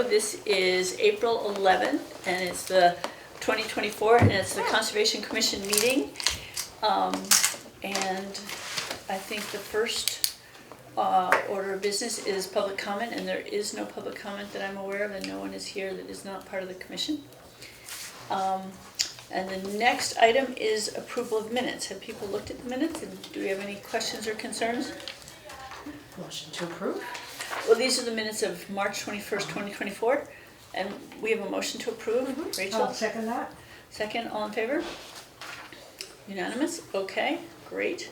know, this is April 11th, and it's the 2024, and it's the Conservation Commission meeting. And I think the first order of business is public comment, and there is no public comment that I'm aware of, and no one is here that is not part of the commission. And the next item is approval of minutes. Have people looked at the minutes, and do we have any questions or concerns? Motion to approve. Well, these are the minutes of March 21st, 2024, and we have a motion to approve. Rachel? I'll second that. Second, all in favor? Unanimous? Okay, great.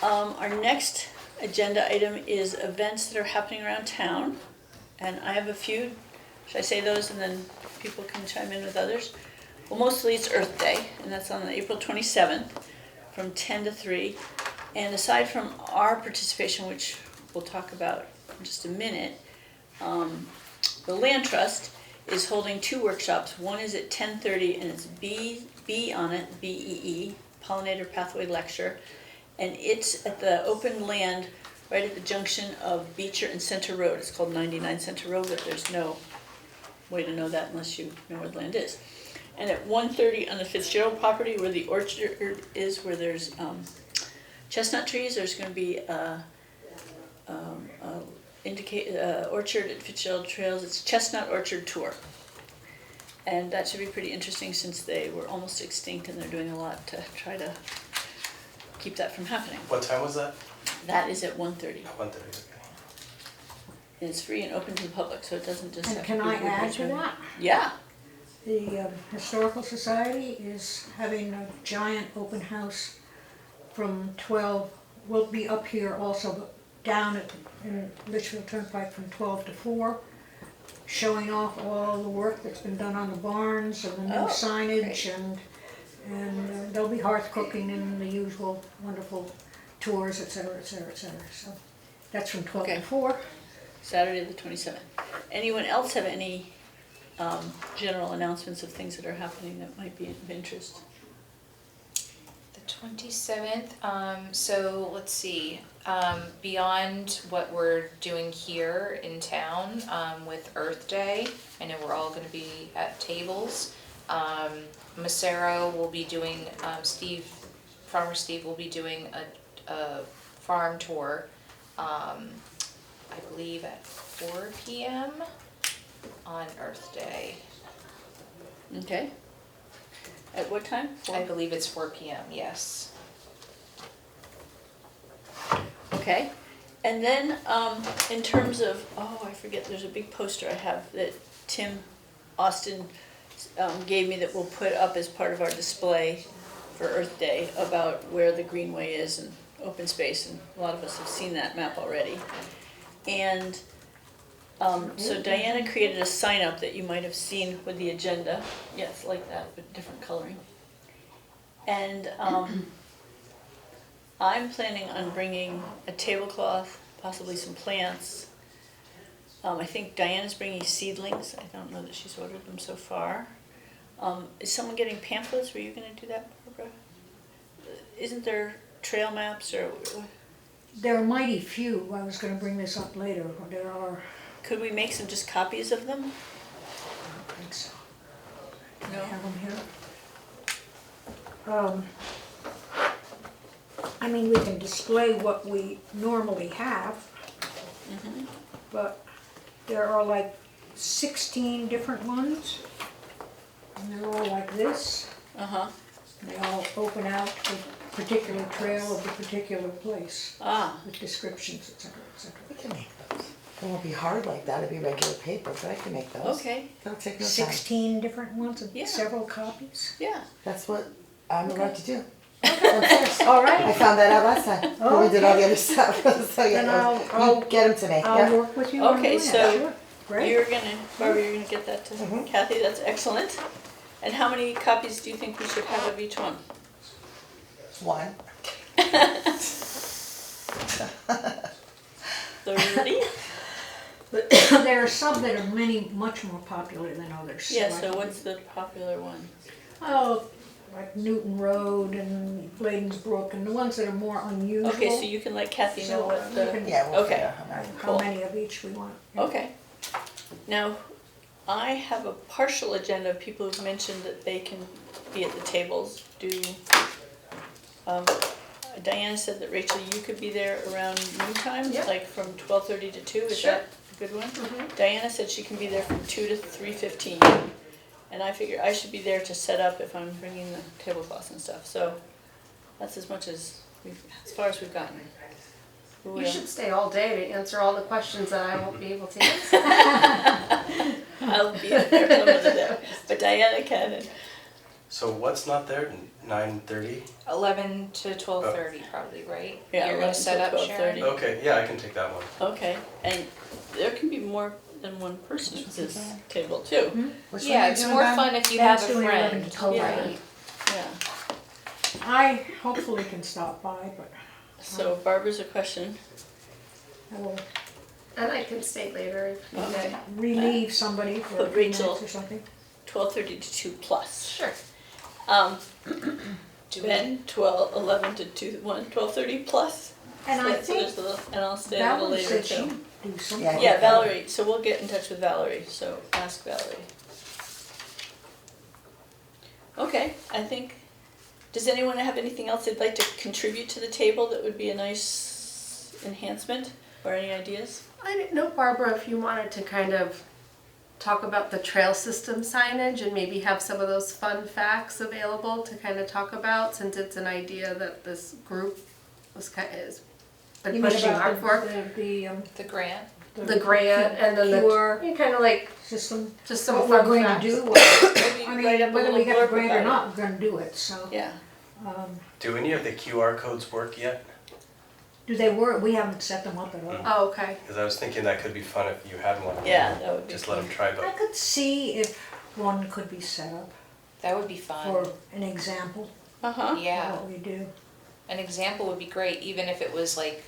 Our next agenda item is events that are happening around town, and I have a few. Should I say those and then people can chime in with others? Well, mostly it's Earth Day, and that's on April 27th from 10 to 3. And aside from our participation, which we'll talk about in just a minute, the Land Trust is holding two workshops. One is at 10:30, and it's B on it, BEE, Pollinator Pathway Lecture. And it's at the open land right at the junction of Beecher and Center Road. It's called 99 Center Road, but there's no way to know that unless you know where the land is. And at 1:30 on the Fitzgerald property where the orchard is, where there's chestnut trees, there's going to be orchard at Fitzgerald Trails. It's Chestnut Orchard Tour. And that should be pretty interesting since they were almost extinct, and they're doing a lot to try to keep that from happening. What time was that? That is at 1:30. 1:30. Okay. And it's free and open to the public, so it doesn't just And have can to be I add to woodworkers. that? Yeah. The Historical Society is having a giant open house from 12, we'll be up here also, but down in Litchfield Turnpike from 12 to 4, showing off all the work that's been done on the barns and the new Oh, signage, great. and there'll be hearth cooking and the usual wonderful tours, et cetera, et cetera, et cetera. So that's from 12 Okay. to 4. Saturday the 27th. Anyone else have any general announcements of things that are happening that might be of interest? The 27th, so let's see, beyond what we're doing here in town with Earth Day, I know we're all gonna be at tables. Macero will be doing, Farmer Steve will be doing a farm tour, I believe at 4 p.m. on Earth Day. Okay. At what time? I believe it's 4 p.m., yes. Okay. And then in terms of, I forget, there's a big poster I have that Tim Austin gave me that we'll put up as part of our display for Earth Day about where the greenway is and open space, and a lot of us have seen that map already. And so Diana created a sign up that you might have seen with the agenda. Yes, like that, but different coloring. And I'm planning on bringing a tablecloth, possibly some plants. I think Diana's bringing seedlings. I don't know that she's ordered them so far. Is someone getting pamphlets? Were you going to do that, Barbara? Isn't there trail maps or? There are mighty few. I was going to bring this up later. There are. Could we make some just copies of them? I don't think so. Do No. I have them here? I mean, we can display what we normally have, but there are like 16 different ones, and they're all like this. Uh-huh. And they all open out to a particular trail of the particular place, Ah, with descriptions, et cetera, et cetera. We can make those. It won't be hard like that, it'd be regular paper, but I can make those. okay. That'll take no time. 16 different ones and Yeah. several copies. Yeah. That's what I'm allowed to do. All I right, found that out last time, when we did all the other stuff, so Then yeah, I'll- you get them to me, I'll yeah. work with you on Okay, that, so sure. Great. Barbara, you're gonna get that to Kathy. That's excellent. And how many copies do you think we should have of each one? One. 30? But there are some that are much more popular than others. Yeah, I- so what's the popular one? Oh, like Newton Road and Bladensbrook and the ones that are more unusual. Okay, so you can let Kathy know So what you the, can- Yeah, we'll Okay. figure out how many. How cool. many of each we want. okay. Now, I have a partial agenda of people who've mentioned that they can be at the tables. Diana said that Rachel, you could be there around noon time, Yeah. like from 12:30 to 2, is Sure. that a good one? Mhm. Diana said she can be there from 2 to 3:15, and I figure I should be there to set up if I'm bringing the tablecloths and stuff, so that's as far as we've gotten. Who You will? should stay all day to answer all the questions that I won't be able to answer. I'll be there some of the day, but Diana can, and So what's not there? 9:30? 11 to 12:30 probably, right? Yeah, You're gonna 11 set to up, 12:30. Sharon? Okay, yeah, I can take that one. okay, and there can be more than one person at this table too. Which one Yeah, are you it's doing, more Bob? fun if you Ben's have a doing 11 friend, to 12. right? Yeah, I hopefully can stop by, but so Barbara's a question. I will And I can stay later if needed. Okay. relieve somebody for a But few Rachel- minutes or something. 12:30 to 2 plus. Sure. Do we- Ben, 11 to 2, 12:30 plus. And I So there's think a little, and I'll stay a little Valerie later said she'd too. do something. Yeah. Yeah, Valerie, so we'll get in touch with Valerie, so ask Valerie. Okay, I think, does anyone have anything else they'd like to contribute to the table that would be a nice enhancement, or any ideas? I didn't know, Barbara, if you wanted to kind of talk about the trail system signage and maybe have some of those fun facts available to kind of talk about, since it's an idea that this group has been You mean pushing about hard for. The grant? The grant and then QR the kind of like system, just some what we're fun going facts. to do. Maybe I write up mean, a whether little we get a blurb grant or about not, we're gonna do it, so. it. Yeah, Do any of the QR codes work yet? Do they work? We haven't set them up at all. Oh, okay. Because I was thinking that could be fun if you had one. yeah, that would be Just let fun. them try, I but could see if one could be set up That would be fun. for an example Uh-huh, of Yeah, what we do. an example would be great, even if it was like,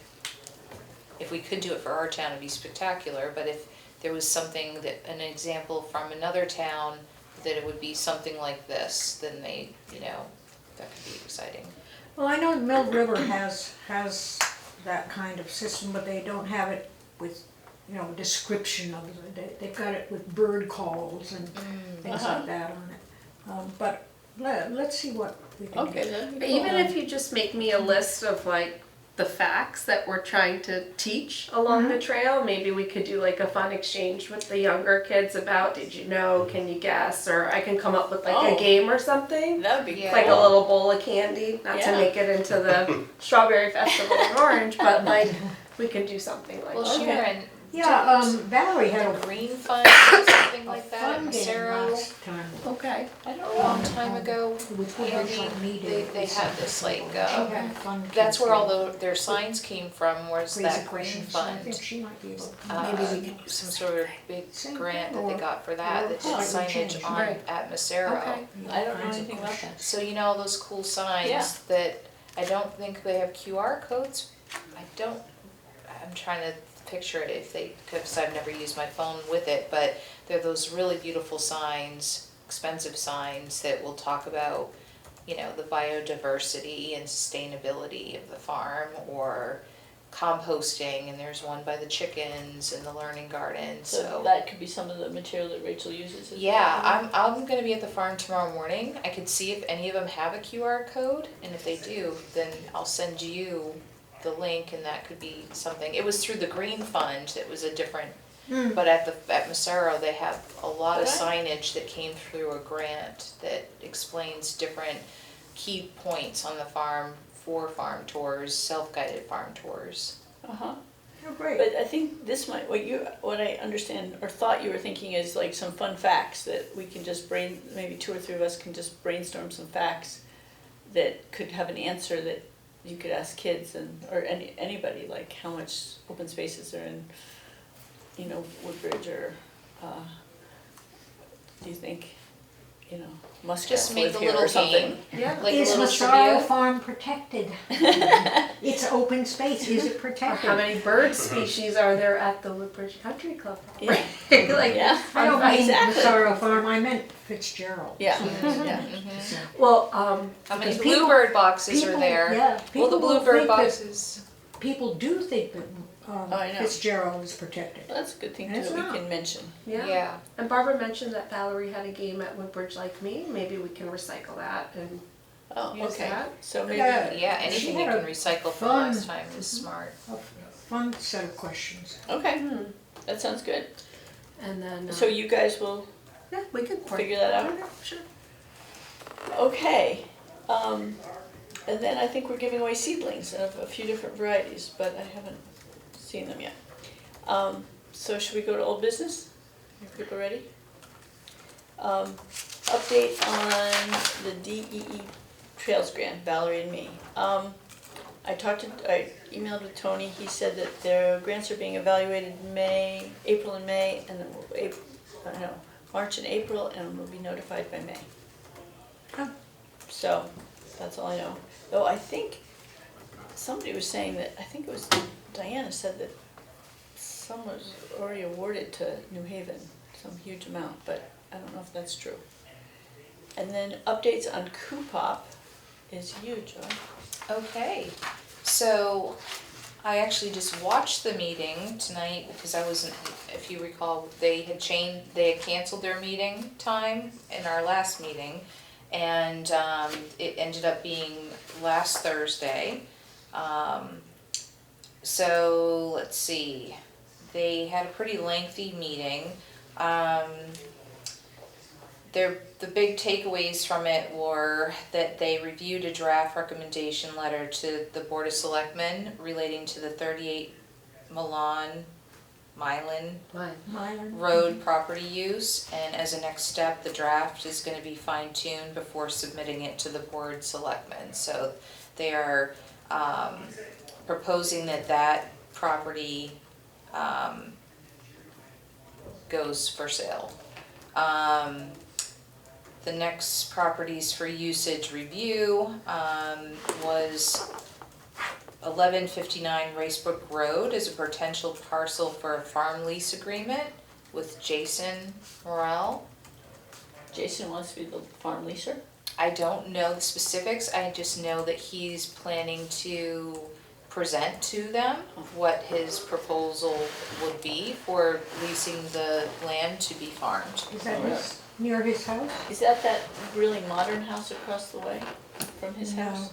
if we could do it for our town, it'd be spectacular, but if there was something that, an example from another town, that it would be something like this, then they, that could be exciting. Well, I know Mill River has that kind of system, but they don't have it with, description of it. They've got it with bird calls and things Uh-huh. like that on it. But let's see what we can do. okay, that'd be But cool. even if you just make me a list of like the facts that we're trying to teach along the trail, maybe we could do like a fun exchange with the younger kids about, did you know, can you guess, or I can come up with like Oh. a game or something. That would be Yeah. Like a cool. little bowl of candy, not to Yeah. make it into the strawberry festival in Orange, but like we can do something like Well, that. Sharon, Yeah, Valerie had the a Green Fund or something a like that at fun game Macero, last time. Okay. I don't a know. long time ago, With what Rachel needed. they had this like, She had a fun that's kids where all game. their signs came from, was Crazy that Green questions, so I Fund. think she might be able to. uh, Maybe we can. some sort of big Same grant thing, that they or- got for that, or that did slightly signage changed. on, Right. at Macero. Okay. I don't know Kinds of anything about that. questions. So you know all those cool signs Yeah. that, I don't think they have QR codes, I'm trying to picture it if they, because I've never used my phone with it, but they're those really beautiful signs, expensive signs that will talk about, the biodiversity and sustainability of the farm, or composting, and there's one by the chickens and the learning garden, So that could be some of the material that Rachel uses. as yeah, well. I'm gonna be at the farm tomorrow morning. I could see if any of them have a QR code, and if they do, then I'll send you the link, and that could be something. It was through the Green Fund, it was a different, but at Macero, they have a lot of Okay. signage that came through a grant that explains different key points on the farm for farm tours, self-guided farm tours. Uh-huh. Oh, great. But I think this might, what I understand or thought you were thinking is like some fun facts that we can just maybe 2 or 3 of us can just brainstorm some facts that could have an answer that you could ask kids or anybody, like how much open spaces are in, Woodbridge, or, do you think, muskrats Just make live a here little or something? game, Yeah. like a Is little Massaro trivia. Farm protected? It's open space, is it Or protected? how many bird species are there at the Woodbridge Country Club? Yeah. Like, Yeah. I don't mean Exactly. Massaro Farm, I meant Fitzgerald. Yeah, yeah. well, How many Because people- bluebird boxes are people- there? yeah, Well, the people will bluebird think that- boxes. People do think that I know. Fitzgerald is protected. Well, that's a good thing too, It's that we not. can mention. Yeah. And Barbara mentioned that Valerie had a game at Woodbridge Like Me. Maybe we can recycle that and Oh, Use okay, that? so maybe, Yeah. Yeah, She anything you had can a recycle from fun- last time is smart. A fun set of questions. okay, that sounds good. and then So you guys will, yeah, we could figure that out? Sure. okay. And then I think we're giving away seedlings of a few different varieties, but I haven't seen them yet. So should we go to old business? Are people ready? Update on the DEE Trails Grant, Valerie and me. I emailed with Tony, he said that their grants are being evaluated April and May, and then March and April, and we'll be notified by May. Oh. So, that's all I know. Though I think, somebody was saying that, I think it was Diana said that some was already awarded to New Haven, some huge amount, but I don't know if that's true. And then updates on Coopop is you, Joy. Okay, so I actually just watched the meeting tonight because I wasn't, if you recall, they had canceled their meeting time in our last meeting. And it ended up being last Thursday. So let's see, they had a pretty lengthy meeting. The big takeaways from it were that they reviewed a draft recommendation letter to the Board of Selectmen relating to the 38 Milan Mylan. road property use, and as a next step, the draft is gonna be fine-tuned before submitting it to the Board Selectmen. So they are proposing that property goes for sale. The next properties for usage review was 1159 Racebrook Road is a potential parcel for a farm lease agreement with Jason Morrell. Jason wants to be the farm leaser? I don't know the specifics, I just know that he's planning to present to them what his proposal would be for leasing the land to be farmed. Is that Oh, really? near his house? Is that really modern house across the way from his No. house?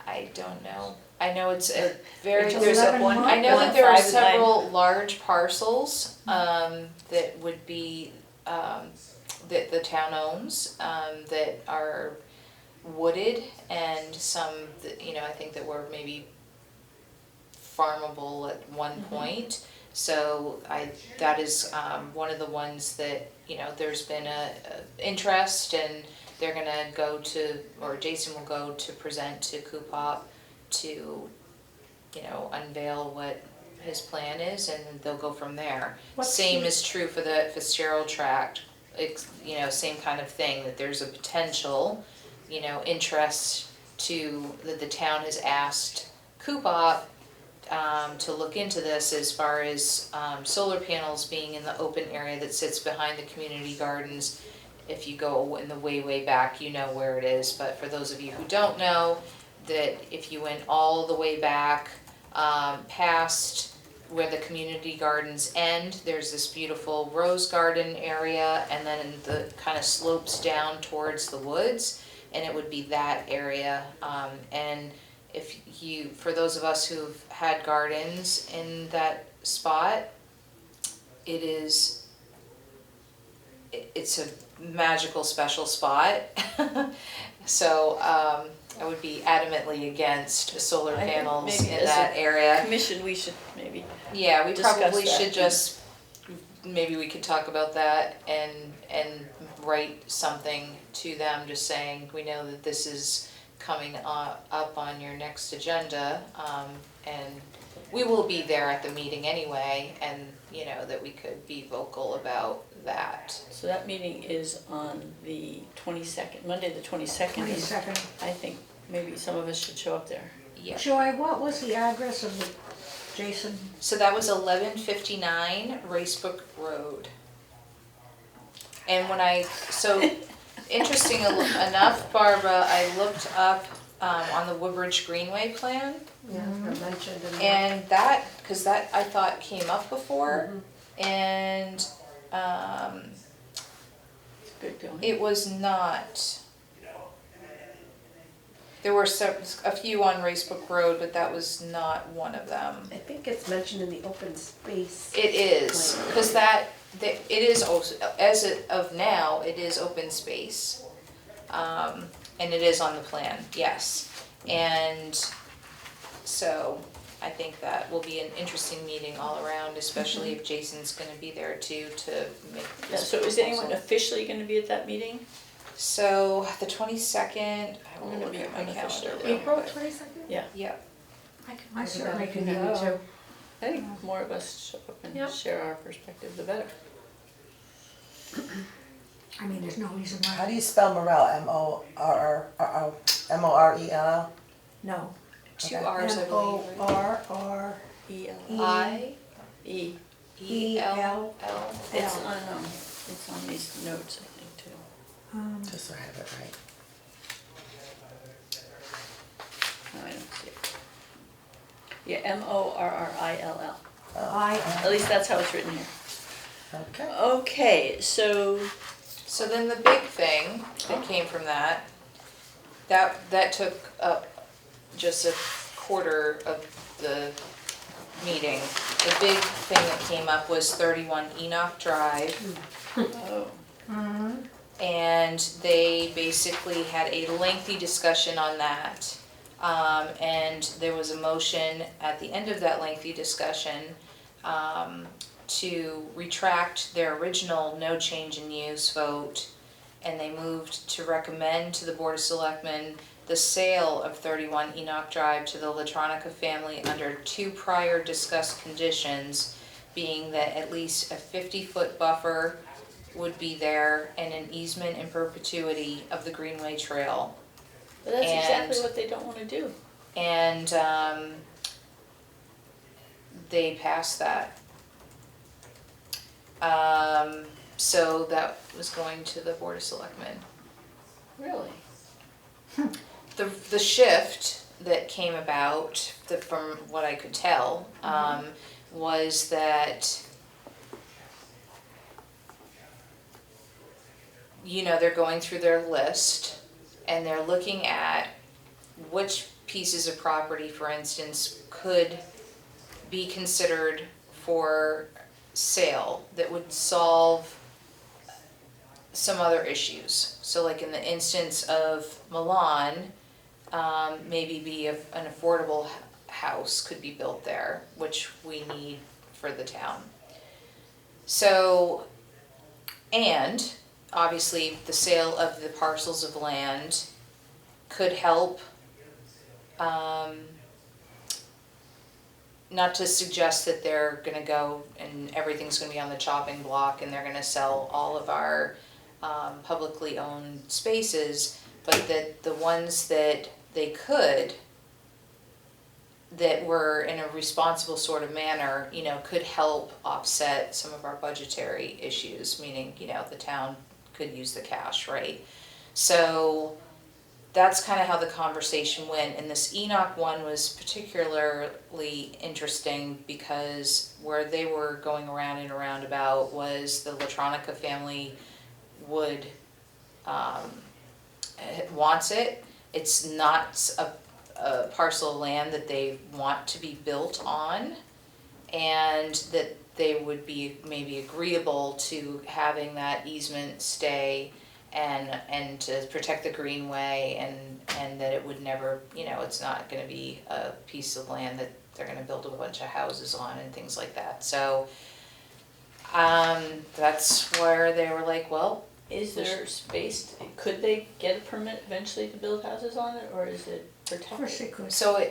I don't know. I know it's a very, It's there's a, 11 one- I know that there are 159. several large parcels, that would be, that the town owns, that are wooded, and some that, I think that were maybe farmable at one point. So that is, one of the ones that, there's been a interest, and they're gonna go to, or Jason will go to present to Coopop to, unveil what his plan is, and they'll go from there. What's Same the- is true for the Fitzgerald tract, same kind of thing, that there's a potential, interest that the town has asked Coopop to look into this as far as solar panels being in the open area that sits behind the community gardens. If you go in the way back, you know where it is, but for those of you who don't know, that if you went all the way back past where the community gardens end, there's this beautiful rose garden area, and then the kind of slopes down towards the woods, and it would be that area. And for those of us who've had gardens in that spot, it's a magical, special spot. So I would be adamantly against solar I think panels maybe in as that a area. Commission, we should maybe, Yeah, we discuss probably that. should just, maybe we could talk about that and write something to them, just saying, we know that this is coming up on your next agenda, and we will be there at the meeting anyway, and, that we could be vocal about that. so that meeting is on the 22nd, Monday the 22nd. and 22nd. I think maybe some of us should show up there. Yeah. Joy, what was the address of the Jason? So that was 1159 Racebrook Road. And interesting enough, Barbara, I looked up on the Woodbridge Greenway plan. Yeah, I mentioned in there. And that, cause that I thought came up before, and, Good going. it was not. There were a few on Racebrook Road, but that was not one of them. I think it's mentioned in the open space. It is, cause it is also, of now, it is open space. And it is on the plan, yes. And so I think that will be an interesting meeting all around, especially if Jason's gonna be there too to make Yeah, this so is anyone proposal. officially gonna be at that meeting? So the 22nd, I will I'm gonna look be at my unofficially calendar. there. real April quick. 22nd? Yeah, Yep, I certainly can Maybe go. too. I think more of us show up and Yep. share our perspective, the better. I mean, there's no reason How why, do you spell Morel? M-O-R-R, M-O-R-E-L-L? no. two Okay. R's I believe, right? M-O-R-R-E-E-L. I, E. E, L, L. It's on these notes, I think, too. Just so I have it right. No, I don't see it. Yeah, Morrill. At least that's how it's written here. Okay. Okay, so, So then the big thing that came from that took up just a quarter of the meeting. The big thing that came up was 31 Enoch Drive, oh, and they basically had a lengthy discussion on that. And there was a motion at the end of that lengthy discussion, to retract their original no change in use vote, and they moved to recommend to the Board of Selectmen the sale of 31 Enoch Drive to the Latronica family under two prior discussed conditions, being that at least a 50-foot buffer would be there and an easement in perpetuity of the Greenway Trail. but that's exactly And- what they don't wanna do. And they passed that. So that was going to the Board of Selectmen. Really? The shift that came about, from what I could tell, was that, they're going through their list and they're looking at which pieces of property, for instance, could be considered for sale that would solve some other issues. So like in the instance of Milan, maybe an affordable house could be built there, which we need for the town. So, and obviously the sale of the parcels of land could help, not to suggest that they're gonna go and everything's gonna be on the chopping block and they're gonna sell all of our publicly owned spaces, but that the ones that they could, that were in a responsible sort of manner, could help offset some of our budgetary issues, meaning, the town could use the cash, right? So that's kind of how the conversation went, and this Enoch one was particularly interesting because where they were going around and around about was the Latronica family would, wants it. It's not a parcel of land that they want to be built on, and that they would be maybe agreeable to having that easement stay and to protect the greenway, and that it would never, it's not gonna be a piece of land that they're gonna build a bunch of houses on and things like that. So that's where they were like, well, Is there space, could they get a permit eventually to build houses on it, or is it Of course they protected? could. so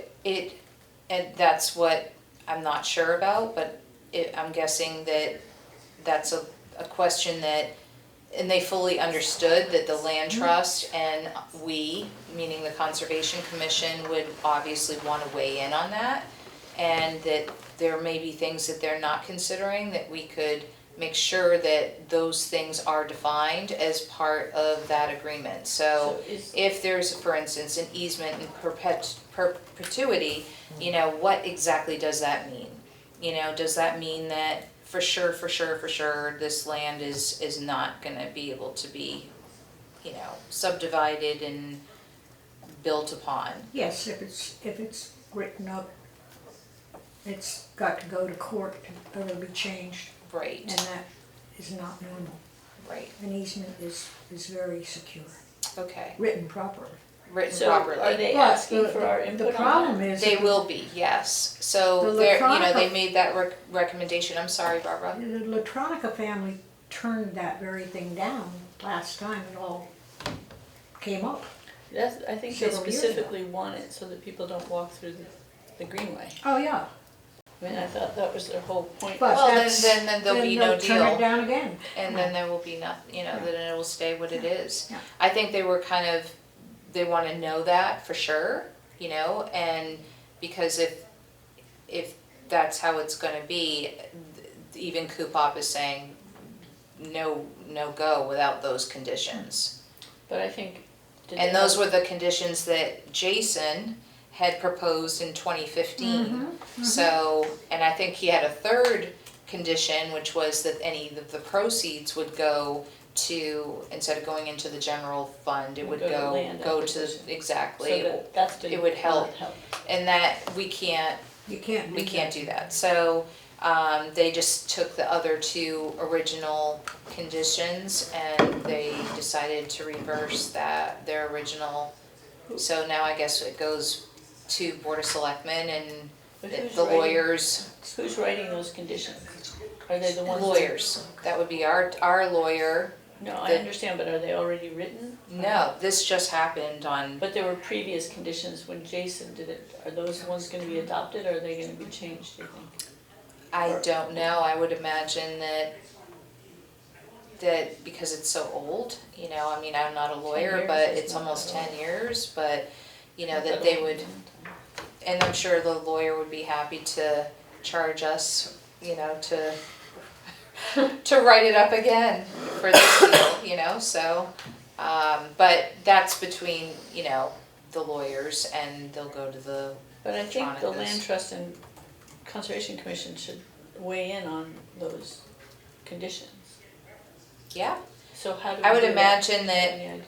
and that's what I'm not sure about, but I'm guessing that that's a question that, and they fully understood that the land trust and we, meaning the Conservation Commission, would obviously wanna weigh in on that. And that there may be things that they're not considering that we could make sure that those things are defined as part of that agreement. So So is- if there's, for instance, an easement in perpetuity, you know, what exactly does that mean? You know, does that mean that for sure, this land is not gonna be able to be, you know, subdivided and built upon? Yes, if it's written up, it's got to go to court to, or it'll be changed, Right, and that is not normal. right, An easement is very secure, okay, written properly. written So are properly. they But asking the- for our the input on problem that? is. They that will be, yes, so The they're, you know, they Latronica- made that recommendation, I'm sorry, Barbara. The Latronica family turned that very thing down last time it all came up. That's, I think they Several years ago. specifically want it so that people don't walk through the greenway. Oh, yeah. I mean, I thought that was their whole point. But Well, that's- then there'll be no they'll turn deal. it down again. And then there will be nothing, you know, Yeah. then it will stay what it is. Yeah. I think they were kind of, they wanna know that for sure, you know, and because if that's how it's gonna be, even Coopop is saying, no go without those conditions. But I think. did they And those have- were the conditions that Jason had proposed in 2015. So, and I think he had a third condition, which was that any of the proceeds would go to, instead of going into the general fund, it would Go to go, land to, acquisition. exactly. So that's it would help. help. And that we can't You can't do we that. can't do that. So, they just took the other two original conditions and they decided to reverse their original. So now I guess it goes to Board of Selectmen and But who's the writing- lawyers, Who's writing those conditions? Are they the ones? that- lawyers. That would be our lawyer. No, I the- understand, but are they already written? No, this just happened on, But there were previous conditions when Jason did it. Are those ones gonna be adopted or are they gonna be changed, do you think? I don't know, I would imagine that because it's so old, you know, I mean, I'm not a lawyer, years but is it's not almost that 10 years, but, you know, Not that that they old. would, and I'm sure the lawyer would be happy to charge us, you know, to write it up again for this deal, you know, so, but that's between, you know, the lawyers and they'll go to the, But I think the Electronicus. Land Trust and Conservation Commission should weigh in on those conditions. yeah. So how do we I would do that? imagine that Any idea?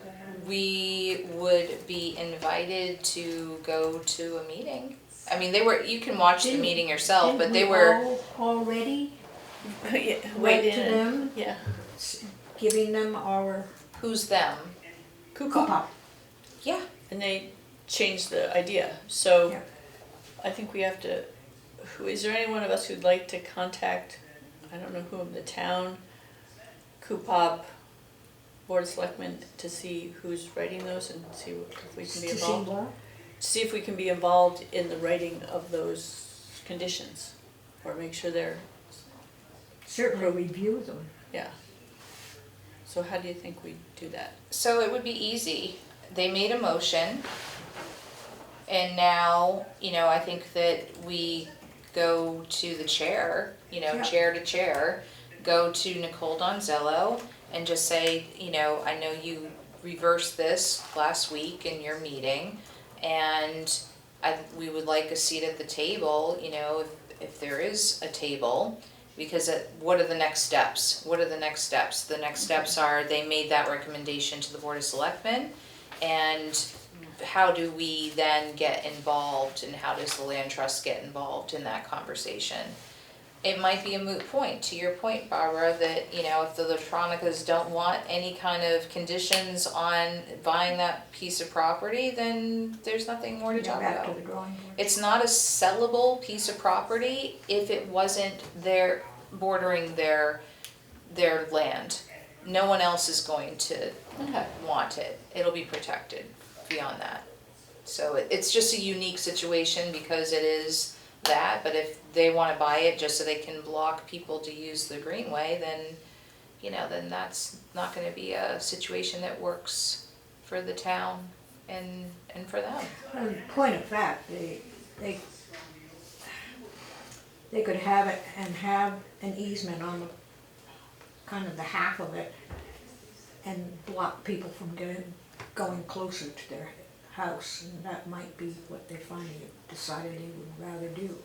we would be invited to go to a meeting. I mean, you can watch the Didn't- meeting yourself, but Didn't they we were, all already Yeah, write weighed to in. them, Yeah. giving them our who's them? coupon? Yeah. And they changed the idea, so Yeah. I think we have to, is there any one of us who'd like to contact, I don't know whom, the town, Coopop, Board of Selectmen, to see who's writing those and see if we can be To see involved? what? See if we can be involved in the writing of those conditions, or make sure they're, Certainly review them. yeah. So how do you think we do that? So it would be easy. They made a motion. And now, you know, I think that we go to the chair, you know, Yeah. chair to chair, go to Nicole Donzello and just say, you know, I know you reversed this last week in your meeting and we would like a seat at the table, you know, if there is a table, because what are the next steps? What are the next steps? The next steps are they made that recommendation to the Board of Selectmen and how do we then get involved and how does the land trust get involved in that conversation? It might be a moot point, to your point, Barbara, that, you know, if the Latronicas don't want any kind of conditions on buying that piece of property, then there's nothing more to Go talk back about. to the drawing board. It's not a sellable piece of property if it wasn't bordering their land. No one else is going to want it. It'll be protected beyond that. So it's just a unique situation because it is that, but if they wanna buy it just so they can block people to use the greenway, then, you know, then that's not gonna be a situation that works for the town and for them. In point of fact, they could have it and have an easement on kind of the half of it and block people from going closer to their house, and that might be what they finally decided they would rather do,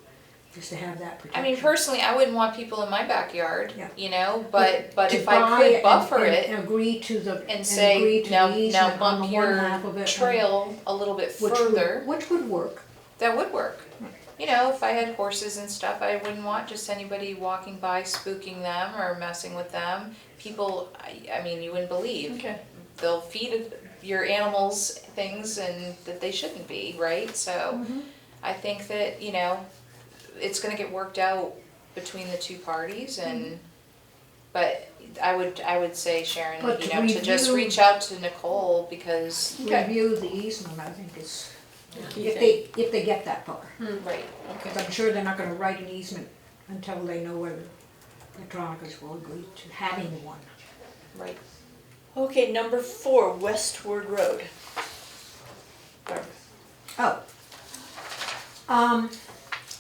just to have that I protection. mean, personally, I wouldn't want people in my backyard, Yeah. you know, but To if I buy could and- buffer and it agree to the, and agree say, to now, the now easement on bump the one your half of it. trail a little bit further, Which would work. that would work. You know, if I had horses and stuff, I wouldn't want just anybody walking by spooking them or messing with them. People, I mean, you wouldn't believe. Okay. They'll feed your animals things and that they shouldn't be, right? So I think that, you know, it's gonna get worked out between the two parties and, but I would say, Sharon, But you to know, to just review- reach out to Nicole because, Okay. Review the easement, I think is, key if they get that far. right, Because I'm sure they're not gonna write an easement until they know whether Electronicas will agree to having one. right. Okay, number 4, Westward Road. Barbara. Oh.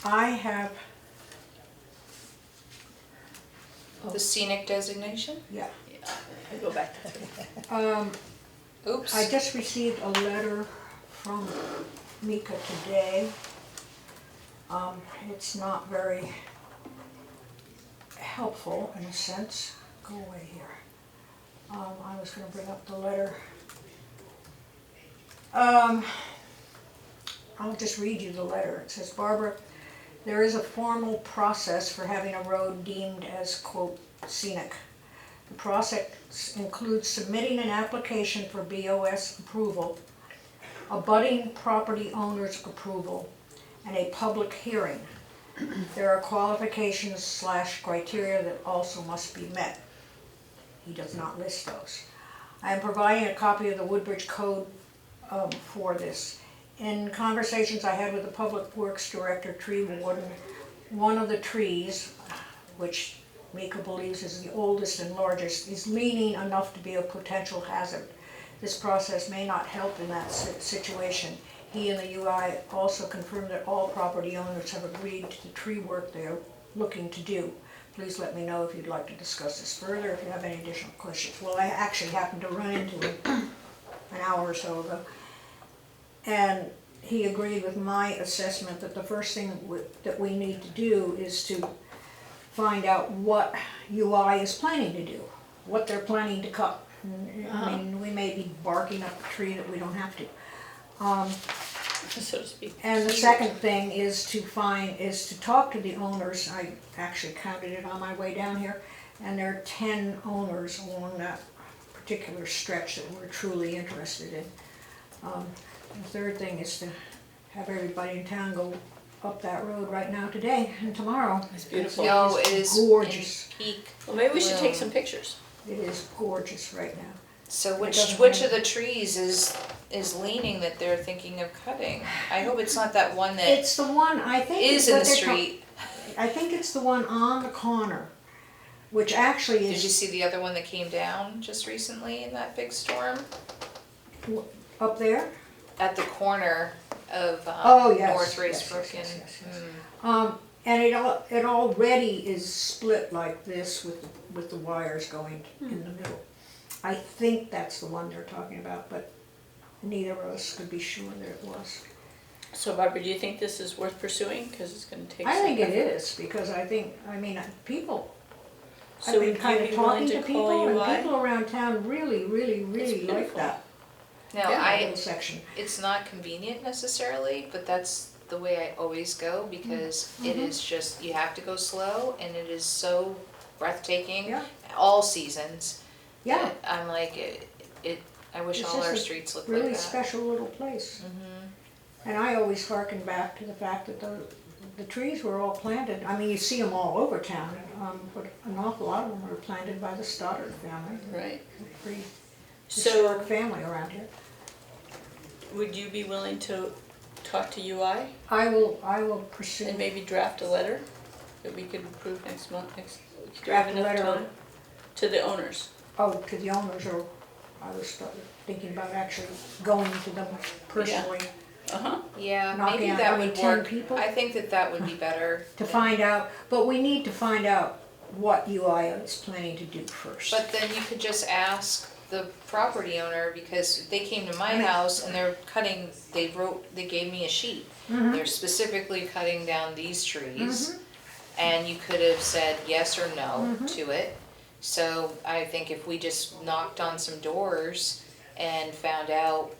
I have, The scenic designation? yeah, I go back to 3. Oops. I just received a letter from Mika today. It's not very helpful in a sense. Go away here. I was gonna bring up the letter. I'll just read you the letter. It says, Barbara, there is a formal process for having a road deemed as, quote, scenic. The process includes submitting an application for BOS approval, abutting property owner's approval, and a public hearing. There are qualifications / criteria that also must be met. He does not list those. I am providing a copy of the Woodbridge Code for this. In conversations I had with the Public Works Director, tree warden, one of the trees, which Mika believes is the oldest and largest, is leaning enough to be a potential hazard. This process may not help in that situation. He and the UI also confirmed that all property owners have agreed to the tree work they are looking to do. Please let me know if you'd like to discuss this further, if you have any additional questions. Well, I actually happened to run into him an hour or so ago. And he agreed with my assessment that the first thing that we need to do is to find out what UI is planning to do, what they're planning to cut. I mean, we may be barking up a tree that we don't have to. So to speak. And the second thing is to talk to the owners. I actually counted it on my way down here, and there are 10 owners along that particular stretch that we're truly interested in. The third thing is to have everybody in town go up that road right now today and tomorrow. It's beautiful. No, it is gorgeous. in peak. Well, maybe we should take bloom. some pictures. It is gorgeous right now. So which doesn't of have- the trees is leaning that they're thinking of cutting? I hope it's not that one that It's the one, I think. is in the street. I think it's the one on the corner, which actually Did you is see the other one that came down just recently in that big storm? up there. At the corner of Oh, yes, North yes, Racebrook yes, and, yes, yes, yes. mm, And it already is split like this with the wires going in the middle. I think that's the one they're talking about, but neither of us could be sure that it was. So Barbara, do you think this is worth pursuing? Because it's gonna take I some think it effort. is, because people, So I've would been you kind be of willing talking to to call people, and UI? people around town really like beautiful. that now Yeah, little section. it's not convenient necessarily, but that's the way I always go because it is just, you have to go slow and it is so breathtaking, Yeah. all seasons. Yeah, that I'm like, I wish It's all just our a streets looked like really that. special little place. And I always harken back to the fact that the trees were all planted. I mean, you see them all over town, but an awful lot of them were planted by the Stoddard family. Right. Pretty So historic family around here. would you be willing to talk to UI I will pursue. and maybe draft a letter that we could approve next month, do you have Draft a enough letter. time? To the owners. Oh, to the owners, or I was thinking about actually going to them personally Uh-huh. Yeah, Knocking maybe out that every would 10 work. people? I think that would be better. to find out, but we need to find out what UI is planning to do first. But then you could just ask the property owner, because they came to my I mean- house and they're cutting, they gave me a sheet. They're specifically cutting down these trees. And you could have said yes or no to it. So I think if we just knocked on some doors and found out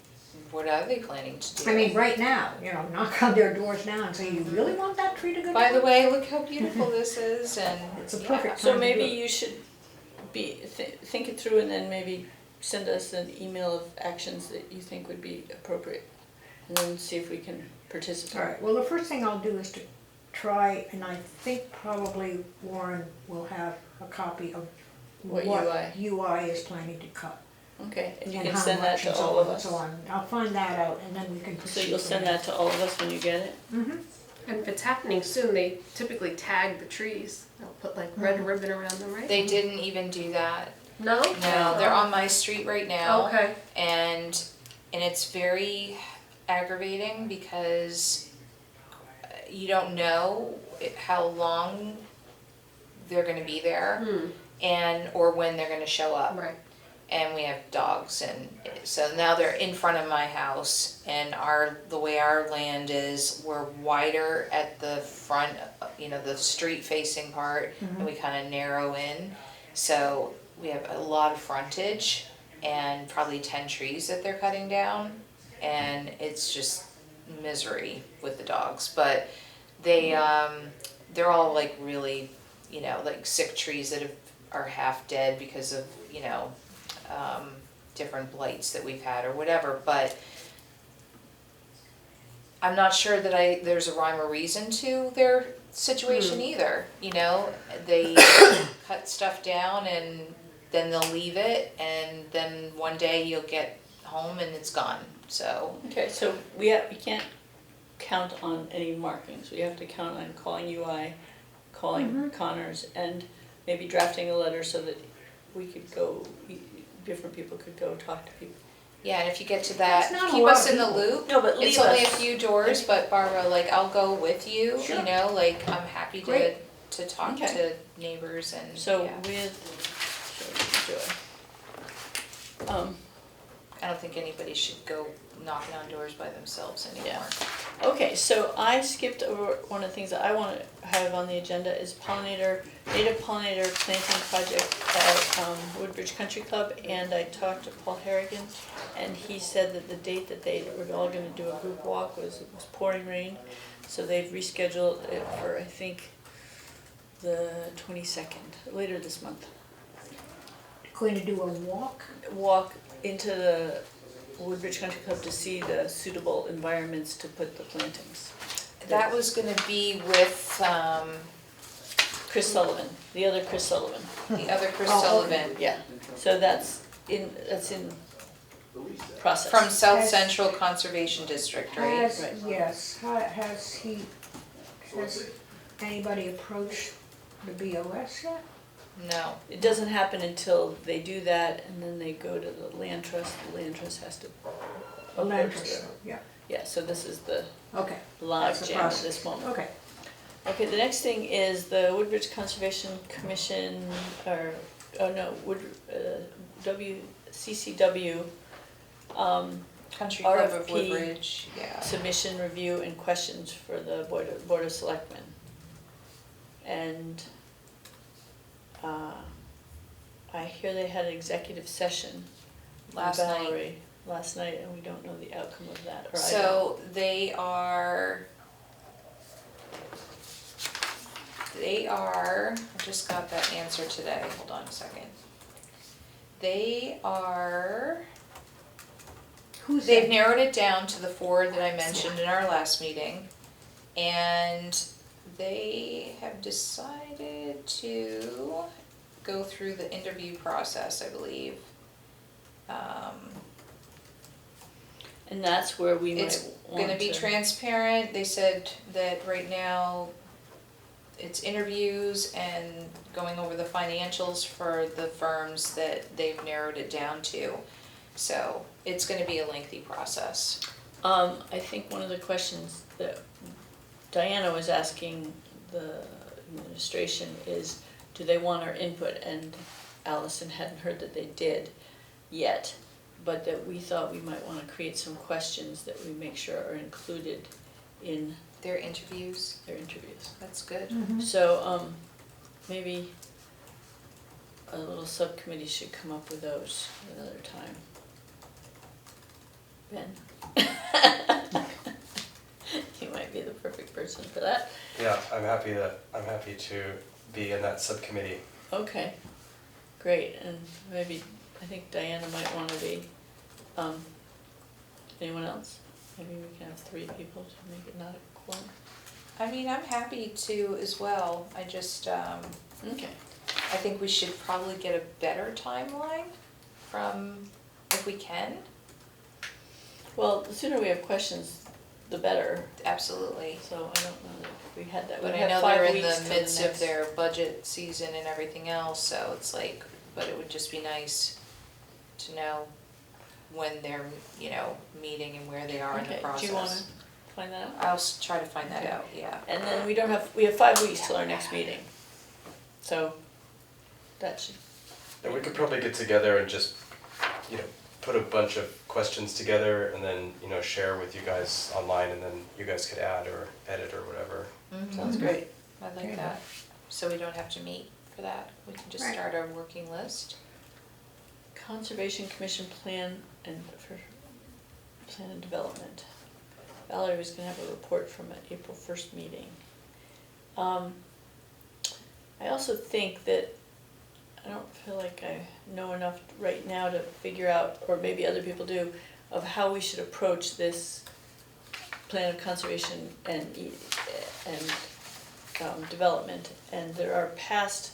what are they planning to do. I mean, right now, knock on their doors now and say, you really want that tree to go down? By the way, look how beautiful this is, and It's a yeah. perfect So time to do maybe it. you should think it through and then maybe send us an email of actions that you think would be appropriate. And then see if we can participate. All right, well, the first thing I'll do is to try, and I think probably Warren will have a copy of What UI is planning to cut. Okay, and you And can how send that much to and so all of on and us. so on. I'll find that out and then we can So proceed. you'll from send there. that to all of us when you get it? And if it's happening soon, they typically tag the trees. They'll put like red ribbon around them, right? They didn't even do that. No? No, they're on my street right now. Okay. And it's very aggravating because you don't know how long they're gonna be there and, or when they're gonna show up. Right. And we have dogs, and so now they're in front of my house, and the way our land is, we're wider at the front, the street facing part, and we kind of narrow in. So we have a lot of frontage and probably 10 trees that they're cutting down, and it's just misery with the dogs. But they're all like really, like sick trees that are half dead because of, different blights that we've had or whatever, but I'm not sure that there's a rhyme or reason to their situation either, they cut stuff down and then they'll leave it, and then one day you'll get home and it's gone, so. Okay, so we can't count on any markings. We have to count on calling UI, calling Connors, and maybe drafting a letter so that we could go, different people could go talk to people. Yeah, and if you get to that, That's not a keep lot us of in the people. loop. No, but leave It's only a us. few doors, but Barbara, like, I'll go with you, Sure. I'm happy Great. to talk Okay. to neighbors and, So yeah. I don't think anybody should go knocking on doors by themselves anymore. Okay, so I skipped over one of the things that I want to have on the agenda is native pollinator planting project at Woodbridge Country Club, and I talked to Paul Harrigan, and he said that the date that they were all going to do a group walk it was pouring rain, so they've rescheduled it for, I think, the 22nd, later this month. Going to do a walk? Into the Woodbridge Country Club to see the suitable environments to put the plantings. That was gonna be with, Chris Sullivan, the other Chris Sullivan. the other Chris Oh, Sullivan, Yeah, so that's in process. from South Has- Central Conservation District, right? Has, yes, has anybody approached the BOS yet? No, It doesn't happen until they do that and then they go to the land trust has to Land approach trust, them. yeah, Yeah, so this is the okay. log That's the jam at process. this moment. Okay, Okay, the next thing is the Woodbridge Conservation Commission, WCCW, Country Club of RFP. Woodbridge, yeah. submission, review, and questions for the Board of Selectmen. And I hear they had an executive session with Last night. Valerie last night, and we don't know the outcome of that, or I don't. So I just got that answer today, hold on a second. who's They've that? narrowed it down to the 4 that I mentioned in our last meeting. And they have decided to go through the interview process, I believe. And that's where we It's might want to. gonna be transparent, they said that right now it's interviews and going over the financials for the firms that they've narrowed it down to. So it's gonna be a lengthy process. I think one of the questions that Diana was asking the administration is, do they want our input? And Allison hadn't heard that they did yet, but that we thought we might wanna create some questions that we make sure are included in Their interviews, their interviews. that's good. So, maybe a little subcommittee should come up with those another time. Ben? You might be the perfect person for that. Yeah, I'm happy to be in that subcommittee. Okay, great, and maybe, I think Diana might wanna be, anyone else? Maybe we can have 3 people to make it not a quorum. I mean, I'm happy to as well, I just, Okay, I think we should probably get a better timeline from, if we can, well, the sooner we have questions, the better, absolutely. so I don't know that we had that, we But I have know 5 they're in weeks the till midst of next- their budget season and everything else, so it's like, but it would just be nice to know when they're, you know, meeting and where they are in the Okay, process. do you wanna find that out? I'll try to find that Okay. out, yeah. And then we have 5 weeks till our next meeting. So, that should, And we could probably get together and just, you know, put a bunch of questions together and then, you know, share with you guys online and then you guys could add or edit or whatever. sounds great. I like Okay. that, so we don't have to meet for that, we can just Right. start our working list. Conservation Commission plan and development. Valerie was gonna have a report from an April 1st meeting. I also think that, I don't feel like I know enough right now to figure out, or maybe other people do, of how we should approach this plan of conservation and development. And there are past,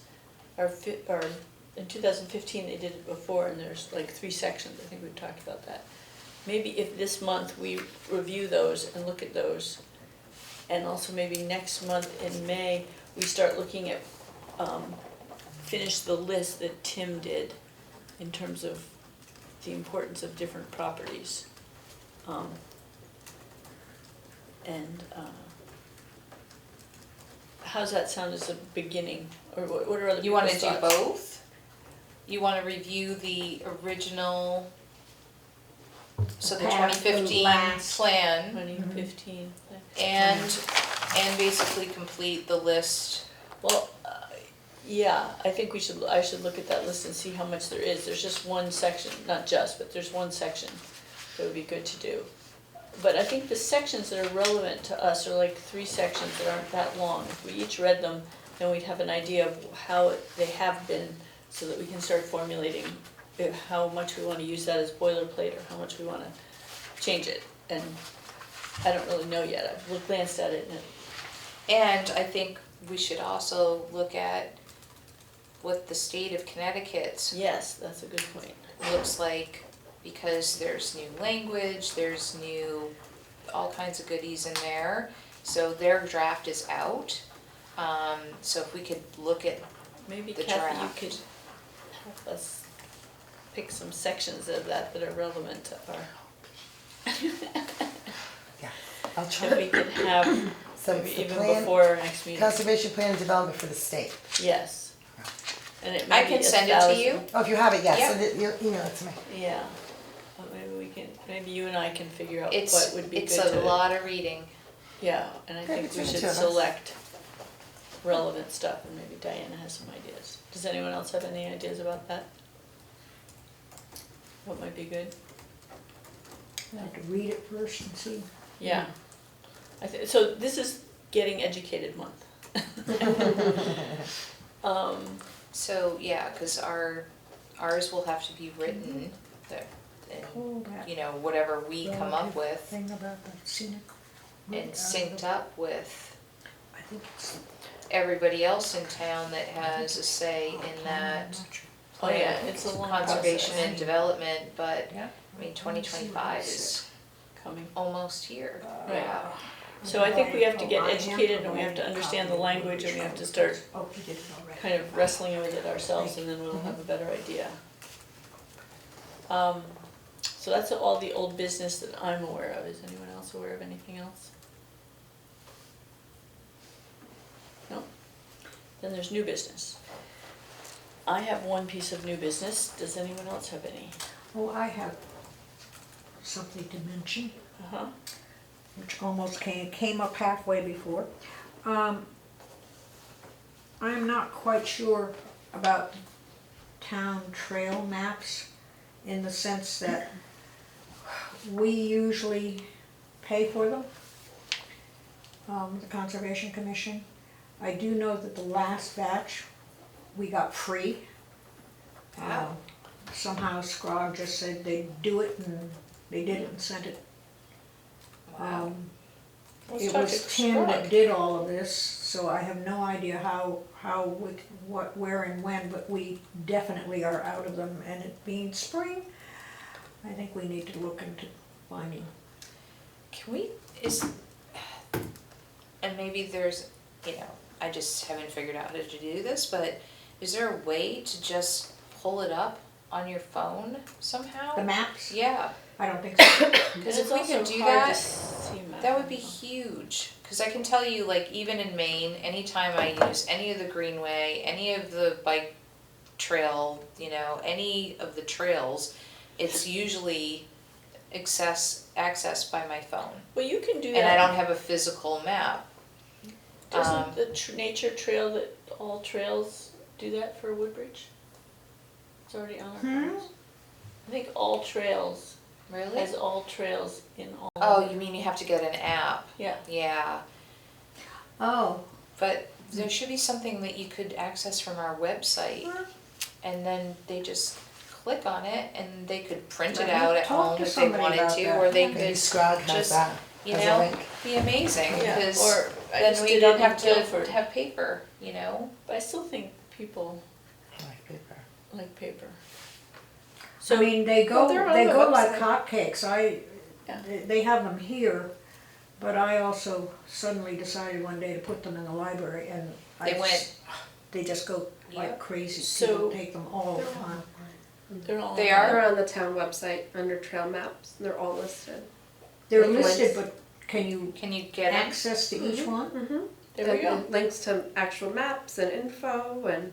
in 2015 they did it before, and there's like 3 sections, I think we've talked about that. Maybe if this month we review those and look at those, and also maybe next month in May, we start looking at, finish the list that Tim did in terms of the importance of different properties. How's that sound as a beginning, or what are other You wanna people's do thoughts? both? You wanna review the original, so the Past, 2015 last. plan, 2015. and basically complete the list. Well, yeah, I think I should look at that list and see how much there is. There's just one section, not just, but there's one section that would be good to do. But I think the sections that are relevant to us are like 3 sections that aren't that long. If we each read them, then we'd have an idea of how they have been, so that we can start formulating how much we wanna use that as boilerplate or how much we wanna change it. And I don't really know yet. I've glanced at it and And I think we should also look at what the state of Connecticut's yes, that's a good point. looks like, because there's new language, there's new, all kinds of goodies in there. So their draft is out, so if we could look at, Maybe the Kathy, draft. you could help us pick some sections of that that are relevant to our, Yeah, I'll try that we to, could have so maybe it's the even plan, before our next meeting. conservation plan and development for the state. Yes. And it I might be can send it to 1,000 you. Oh, if you have it, yes, Yeah. send it, you email it to me. Yeah. Maybe we can, maybe you and I can figure out It's, what would be good it's to. a lot of reading. Yeah, and I Okay, think we between the should two of us. select relevant stuff, and maybe Diana has some ideas. Does anyone else have any ideas about that? What might be good? I have to read it first and see. Yeah. So this is Getting Educated Month. So, yeah, cause ours will have to be written, that, and, Pull that you know, whatever we come up with, thing about the scenic route and out of synced the- up with I think it's. everybody else in town that has a say in that Oh, yeah, plan, it's a long conservation process. and development, but, Yeah. I mean, 2025 is Coming. almost here, Right. yeah. So I think we have to get educated and we have to understand the language and we have to start Oh, you did it already. kind of wrestling with it ourselves and then we'll have a better idea. So that's all the old business that I'm aware of. Is anyone else aware of anything else? No? Then there's new business. I have one piece of new business. Does anyone else have any? Oh, I have something to mention, Uh-huh. which almost came up halfway before. I'm not quite sure about town trail maps in the sense that we usually pay for them, the Conservation Commission. I do know that the last batch we got free. Wow. Somehow Scrog just said they'd do it and they did it and sent it. Wow. Let's It talk was to Tim Scrog. that did all of this, so I have no idea what, where and when, but we definitely are out of them, and it being spring, I think we need to look into finding. Can we, and maybe there's, I just haven't figured out how to do this, but is there a way to just pull it up on your phone somehow? The maps? Yeah, I don't think so. because And if we it's could also do hard to that, see maps. that would be huge. Because I can tell you, like, even in Maine, anytime I use any of the greenway, any of the bike trail, any of the trails, it's usually accessed by my phone. Well, you can do that. And I don't have a physical map. Doesn't the nature trail that all trails do that for Woodbridge? It's already on our phones. I think all trails Really? has all trails in all. Oh, you mean you have to get an app? Yeah. Yeah, Oh, but there should be something that you could access from our website, and then they just click on it, and they could print it Let me out at talk home to if they somebody wanted about to, that. or they Maybe could Scrog has just, that you as a know, link. be amazing, Yeah, because or I then just we did don't it have in to Guilford. have paper, But I still think people Like paper. like paper. I mean, they Well, they're on the go like website. hotcakes. Yeah. They have them here, but I also suddenly decided one day to put them in the library, and they just go like Yep. crazy. So- People take them all the time. They're all. They on are? They're on the town website under trail maps. They're all listed. They're With listed, links. but can you Can you get it? access to each one? Mm-hmm. There we go. Links to actual maps and info and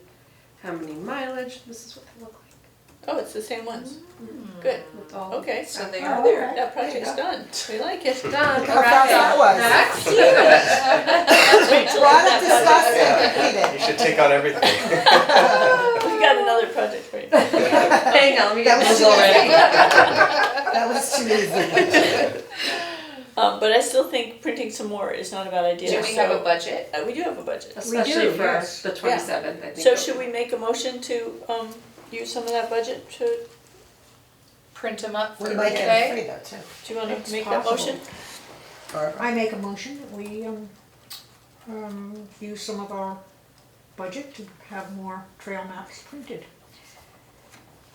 how many mileage. This is what they look like. Oh, it's the same ones. Good. It's all Okay. So they Oh, are okay. there. That project's done. We like it. done. How fast that was. Next. Rachel, Lot that of project- discussing, You should take on everything. We got another project for you. Hang on, let me That get was Google ready. That was too easy. But I still think printing some more is not a bad idea. Do we have a So- budget? We do have a budget. Especially for yes. the 27th, I think. So should we make a motion to use some of that budget to, Print them up for We might get today? it free though too. do you wanna It's make that possible. motion? Barbara? I make a motion that we use some of our budget to have more trail maps printed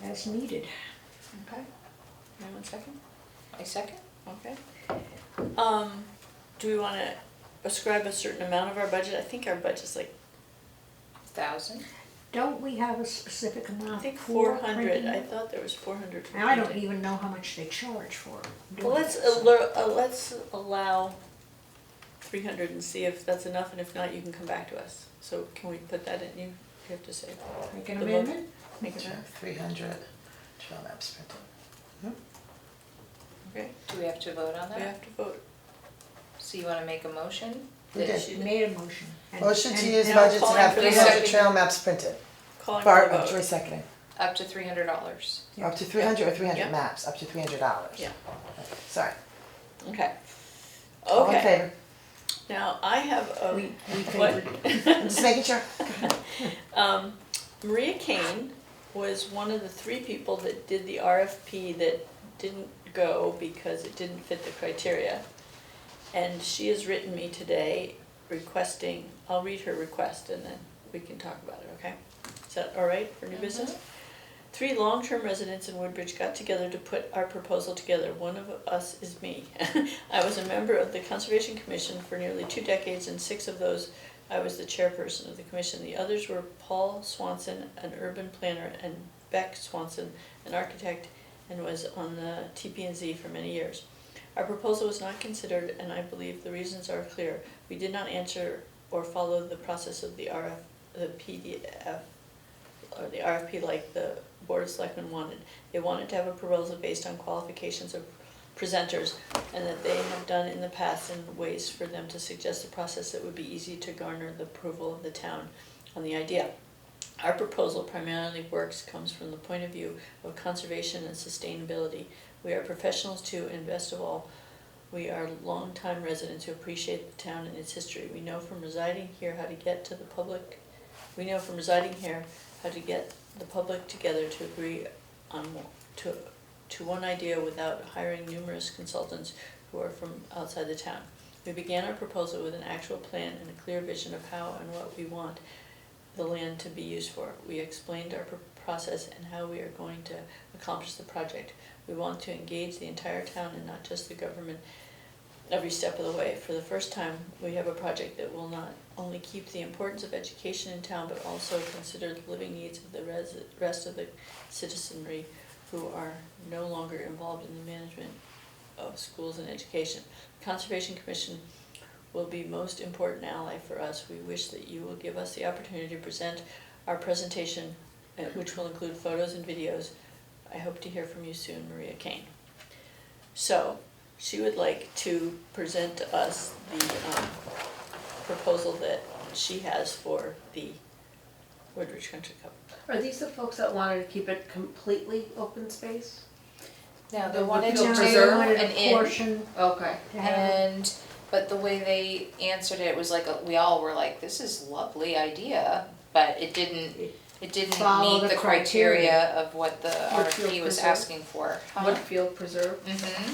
as needed. Okay. Anyone second? I second. Okay. Do we wanna ascribe a certain amount of our budget? I think our budget's like, 1,000. Don't we have a specific I amount think for 400. printing? I thought there was 400 for And I don't printing. even know how much they charge for doing Well, let's this. let's allow 300 and see if that's enough, and if not, you can come back to us. So can we put that in? You have to say. Make an the amendment? Make it, 300 trail maps printed. okay? Do we have to vote on We that? have to vote. So you wanna make a motion? We did. She Made a motion. And- Motion to and- use and I'm budget to calling have for the 300 second. trail maps printed. Calling for Barb, a vote. Joy seconding. Up to $300. Yeah. Up to 300 or 300 Yeah. maps, up to $300. Yeah. Sorry. Okay. All in Okay. favor? Now I have a We what? favored. I'm just making sure. Maria Kane was one of the 3 people that did the RFP that didn't go because it didn't fit the criteria. And she has written me today requesting, I'll read her request and then we can talk about it, okay? Is that all right for new business? 3 long-term residents in Woodbridge got together to put our proposal together. One of us is me. I was a member of the Conservation Commission for nearly 2 decades, and 6 of those I was the chairperson of the commission. The others were Paul Swanson, an urban planner, and Beck Swanson, an architect, and was on the TP&Z for many years. Our proposal was not considered, and I believe the reasons are clear. We did not answer or follow the process of the PDF or the RFP like the Board of Selectmen wanted. They wanted to have a proposal based on qualifications of presenters, and that they have done in the past in ways for them to suggest a process that would be easy to garner the approval of the town on the idea. Our proposal primarily comes from the point of view of conservation and sustainability. We are professionals too, and best of all, we are longtime residents who appreciate the town and its history. We know from residing here how to get the public together to agree on to one idea without hiring numerous consultants who are from outside the town. We began our proposal with an actual plan and a clear vision of how and what we want the land to be used for. We explained our process and how we are going to accomplish the project. We want to engage the entire town and not just the government every step of the way. For the first time, we have a project that will not only keep the importance of education in town, but also consider the living needs of the rest of the citizenry who are no longer involved in the management of schools and education. The Conservation Commission will be most important ally for us. We wish that you will give us the opportunity to present our presentation, which will include photos and videos. I hope to hear from you soon, Maria Kane. So, she would like to present to us the proposal that she has for the Woodbridge Country Club. Are these the folks that wanted to keep it completely open space? No, they The wanted Woodfield to do Preserve? wanted an a inn, portion Okay. to have. and, but the way they answered it was like, we all were like, this is a lovely idea, but it didn't Follow meet the the criteria criteria. of what the Woodfield RFP was Preserve? asking for. Woodfield Preserve. Mm-hmm.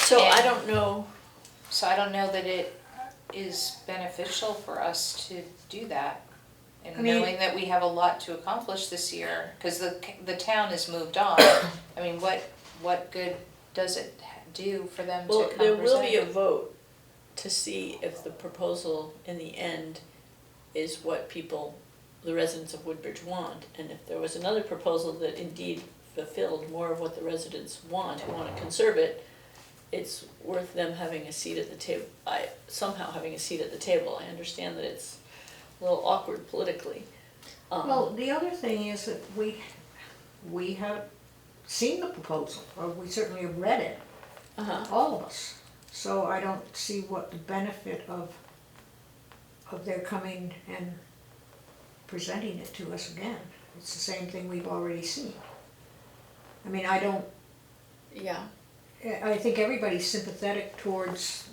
So I And- don't know, So I don't know that it is beneficial for us to do that. And I mean- knowing that we have a lot to accomplish this year, cause the town has moved on. I mean, what good does it do for them to well, come present? there will be a vote to see if the proposal in the end is what the residents of Woodbridge want. And if there was another proposal that indeed fulfilled more of what the residents want, who want to conserve it, it's worth them having a seat at the table, somehow having a seat at the table. I understand that it's a little awkward politically. Well, the other thing is that we have seen the proposal, or we certainly have read it, Uh-huh. all of us. So I don't see what the benefit of their coming and presenting it to us again. It's the same thing we've already seen. I mean, Yeah, I think everybody's sympathetic towards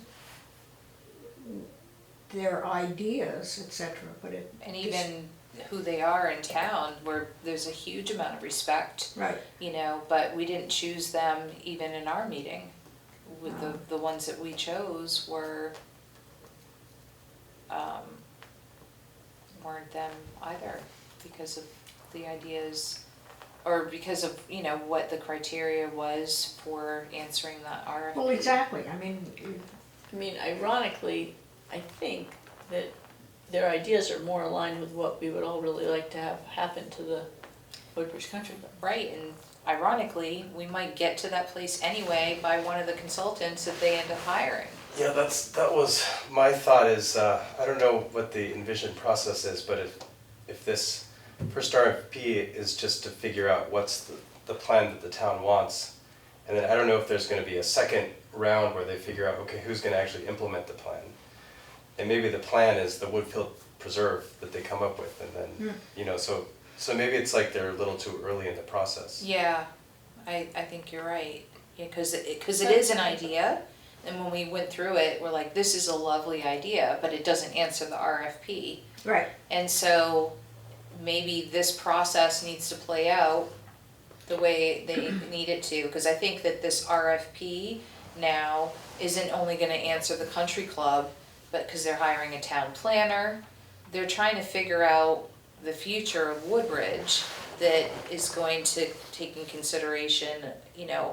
their ideas, etc., but it. And just- even who they are in town, where there's a huge amount of respect, Right, but we didn't choose them even in our meeting. With No. the ones that we chose weren't them either, because of the ideas, or because of, what the criteria was for answering that RFP. well, exactly, I mean, I mean, ironically, I think that their ideas are more aligned with what we would all really like to have happen to the Woodbridge Country Club. Right, and ironically, we might get to that place anyway by one of the consultants that they end up hiring. Yeah, that was, my thought is, I don't know what the envisioned process is, but if this first RFP is just to figure out what's the plan that the town wants, and then I don't know if there's gonna be a second round where they figure out, okay, who's gonna actually implement the plan? And maybe the plan is the Woodfield Preserve that they come up with, and then, so maybe it's like they're a little too early in the process. Yeah, I think you're right, yeah, cause it is an idea, and when we went through it, we're like, this is a lovely idea, but it doesn't answer the RFP. right, And so maybe this process needs to play out the way they need it to, because I think that this RFP now isn't only gonna answer the country club, but because they're hiring a town planner, they're trying to figure out the future of Woodbridge that is going to take in consideration,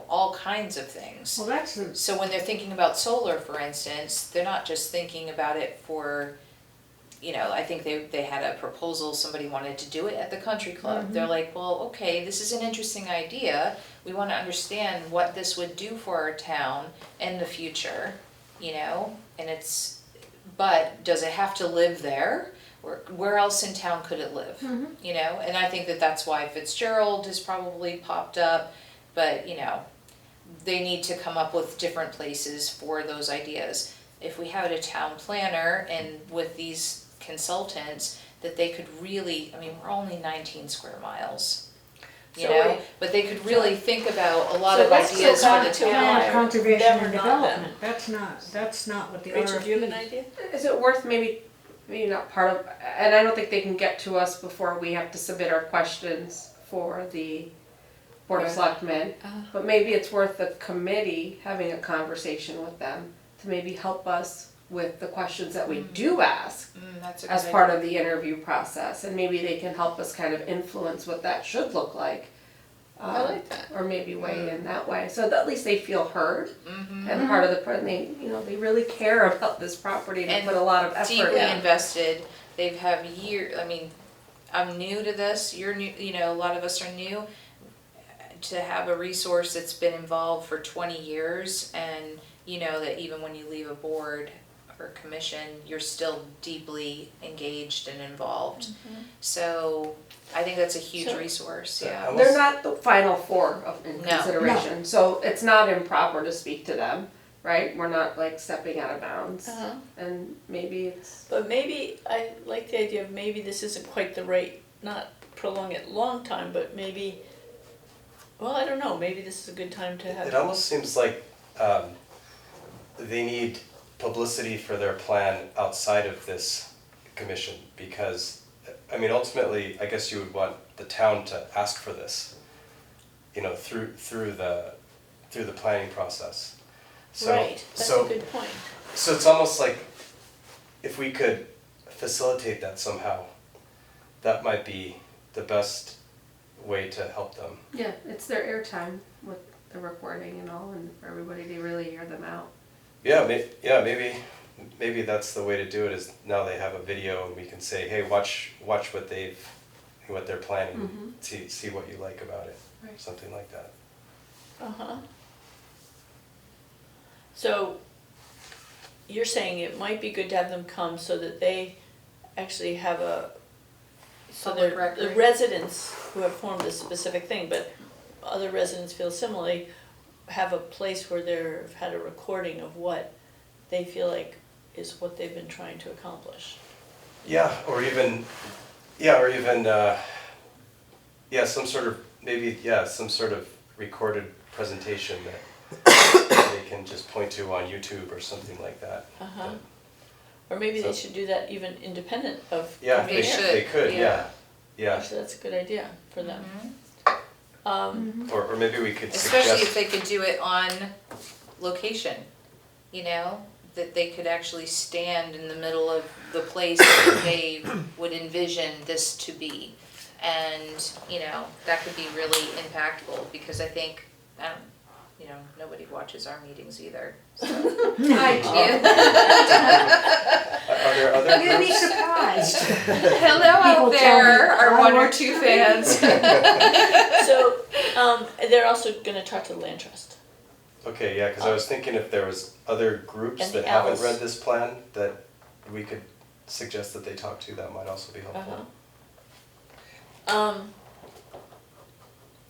all kinds of things. well, that's the, So when they're thinking about solar, for instance, they're not just thinking about it for, I think they had a proposal, somebody wanted to do it at the country club. They're like, well, okay, this is an interesting idea. We wanna understand what this would do for our town in the future, and but does it have to live there? where else in town could it live? You know, and I think that that's why Fitzgerald has probably popped up, but you know, they need to come up with different places for those ideas. If we had a town planner and with these consultants, that they could really, I mean, we're only 19 square miles, you So know, wait. but they could really think about a lot So of let's ideas go for back the to town. Hire Conservation them and or not them. development, that's not what the Rachel, do you have an RFP. idea? Is it worth maybe not part of, and I don't think they can get to us before we have to submit our questions for the Board of Right. Selectmen, but maybe it's worth the committee having a conversation with them to maybe help us with the questions that we do ask That's a good as part idea. of the interview process, and maybe they can help us kind of influence what that should look like. I like that. Or maybe weigh in that way, so that at least they feel heard, Mm-hmm. and part of the, they, you know, they really care about this property and And put a lot of effort Deeply in. invested, they've have I mean, I'm new to this, you're new, you know, a lot of us are new. To have a resource that's been involved for 20 years and you know that even when you leave a board or commission, you're still deeply engaged and involved. So I think that's a huge So- resource, Yeah, yeah. I will- They're not the final four in No. consideration, so it's not improper to speak to them, right? We're not like stepping out of bounds, Uh-huh. and maybe it's, But maybe, I like the idea of maybe this isn't quite the right, not prolong it long time, but maybe, well, I don't know, maybe this is a good time to have. It almost seems like they need publicity for their plan outside of this commission, because, I mean, ultimately, I guess you would want the town to ask for this, you know, through the planning process. So, Right, that's a so, good point. so it's almost like if we could facilitate that somehow, that might be the best way to help them. yeah, it's their airtime with the recording and all, and for everybody to really hear them out. Yeah, maybe that's the way to do it, is now they have a video and we can say, hey, watch what they're planning, see what you like about it, Right. something like that. Uh-huh. So, you're saying it might be good to have them come so that they actually have so Public the record. residents who have formed a specific thing, but other residents feel similarly, have a place where they've had a recording of what they feel like is what they've been trying to accomplish. Yeah, or even, some sort of, some sort of recorded presentation that they can just point to on YouTube or something like that. Uh-huh. Or maybe they So- should do that even independent of Yeah, coming they here. should, they could, yeah. yeah, Actually, that's a good idea for them. or maybe we could Especially if suggest, they could do it on location, you know, that they could actually stand in the middle of the place that they would envision this to be. And, you know, that could be really impactful, because I think, you know, nobody watches our meetings either. So. I are there other You'd be groups? surprised. Hello out People tell there, me, our "I one or watch two your fans. So, they're also gonna talk to the land trust. Okay, yeah, because I was thinking if there was other groups And the that haven't owls. read this plan that we could suggest that they talk to, that might also be helpful.